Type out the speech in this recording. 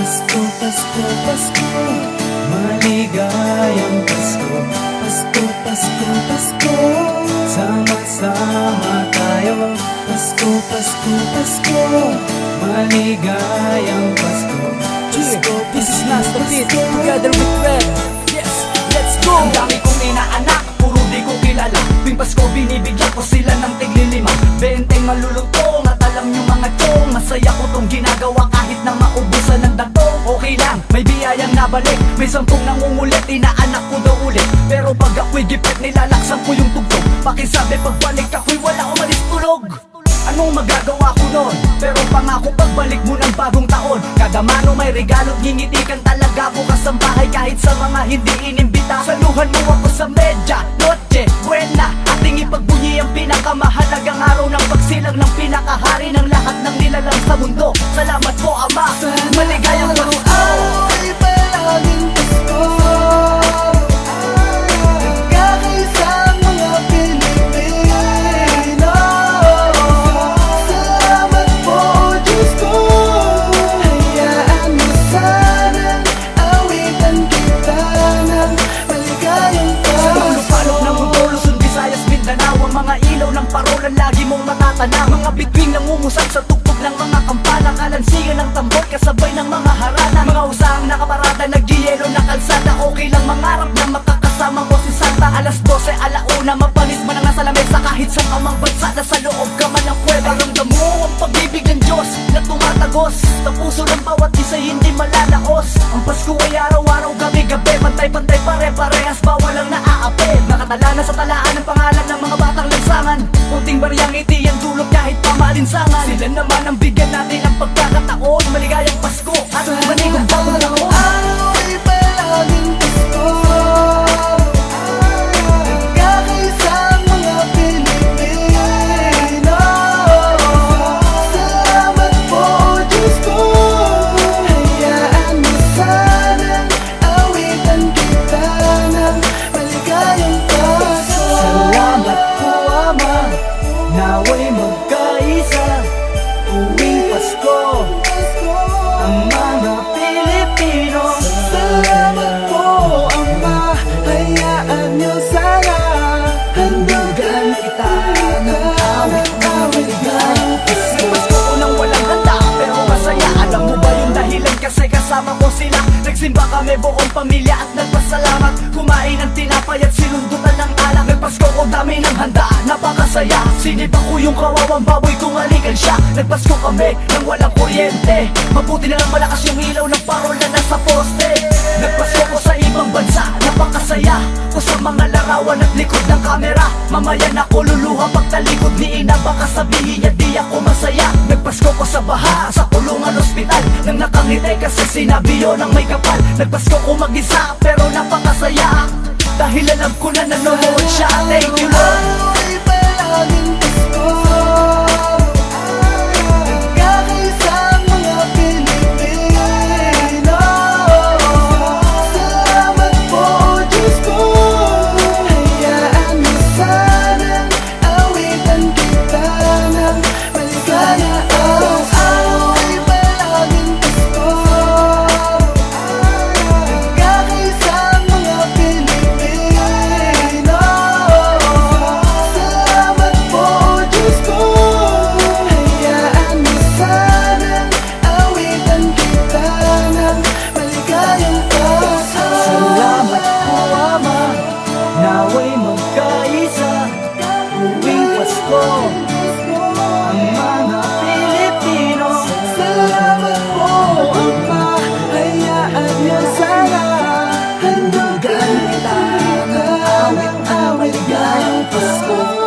Pasko, Pasko, Pasko, maligayang Pasko. Pasko, Pasko, Pasko, sama-sama tayo. Pasko, Pasko, Pasko, maligayang Pasko. Pasko, This is Pasko, Master Beat, Pasko. together with Red. Yes, let's go! Ang dami kong inaanak, puro di ko kilala. Tuwing Pasko binibigyan ko sila ng tig-5 Benteng malulutong at alam nyo mga chong, masaya ko tong ginagawa kahit na maubusan ng datong. Okay lang, may biyayang nabalik, may 10 nangungulit, inaanak ko daw ulit. Pero pag ako'y gipet, nilalaksan ko yung tugtog. Pakisabi pagbalik ako'y wala umalis tulog. Anong magagawa ko nun? Pero pangako pagbalik mo ng bagong taon, kada mano may regalo't ngingiti kang talaga. Bukas ang bahay kahit sa mga hindi inimbita. Saluhan mo ako sa medya, noche, buena. Ating ipagbunyi ang pinakamahalagang araw ng pagsilang ng pinakahari ng lahat ng nilalang sa mundo. Salamat po Ama, maligayang Pasko. Ay, palaging Pasko, nagkakaisang mga Pilipino. Salamat po, Diyos ko. Hayaan mo sanang awitan kita ng maligayang Pasko. Lupalop ng mundo, Luzon, Visayas, Mindanao. Ang mga ilaw ng parolan lagi mong matatanaw. Mga bituing nangungusak sa tuktok ng mga kampana. Kalansigan ng tambor kasabay ng mga harana. Mga usahang nakaparada, nagyayelo na kalsada. Okay lang mangarap na makakasama ko si Santa. Alas 12, alauna, mapanis man ang nasa lamesa. Kahit sa kamang bansa, nasa loob ka man ng kuweba. Ramdam mo ang pag-ibig ng Diyos na tumatagos sa puso ng bawat isa, hindi malalaos. Ang Pasko ay araw-araw, gabi-gabi, pantay-pantay, pare-parehas, bawal ang naaapi. Nakatala na sa talaan ng pangalan ng mga batang lansangan. Kunting bariyang ngiti ang dulot kahit pamalinsangan. Sila naman ang bigyan natin ang pagkakataon. Maligayang Pasko at manigong bagong taon. Ay, palaging Pasko, nagkakaisang mga Pilipino. Salamat po, Diyos ko. Hayaan mo sanang awitan kita ng maligayang Pasko. Salamat po Ama, nawa'y magkaisa. Tuwing Pasko, ang mga Pilipino. Salamat po, Ama. Hayaan niyo sana handugan kita ng awit na maligayang Pasko. Pasko ko nang walang handa, pero masaya. Alam mo ba yung dahilan? Kasi kasama ko sila. Nagsimba kami buong pamilya at nagpasalamat. Kumain ng tinapay at sinundutan ng alak. Nagpasko ko dami ng handa, napakasaya. Sinipa ko yung kawawang baboy kung alikan siya. Nagpasko kami nang walang kuryente. Mabuti na lang malakas yung ilaw ng parol na nasa poste. Nagpasko ko sa ibang bansa, napakasaya ko sa mga larawan at likod ng kamera. Mamaya na ko luluha pag talikod ni Ina, baka sabihin niya di ako masaya. Nagpasko ko sa baha, sa kulungan ospital, nang nakangiti kasi sinabi yun ang may kapal. Nagpasko ko mag-isa pero napakasaya, dahil alam ko na nanonood siya. Thank you Lord. Ay, palaging Pasko, nagkakaisang mga Pilipino. Salamat po, Diyos ko. Hayaan mo sanang awitan kita ng maligayang Pasko. Ay, palaging Pasko, nagkakaisang mga Pilipino. Salamat po, Diyos ko. Hayaan mo sanang awitan kita ng maligayang Pasko. Salamat po Ama, nawa'y magkaisa. Tuwing Pasko, ang mga Pilipino. Salamat po, Ama. Hayaan niyo sana handugan kita ng awit na maligayang Pasko.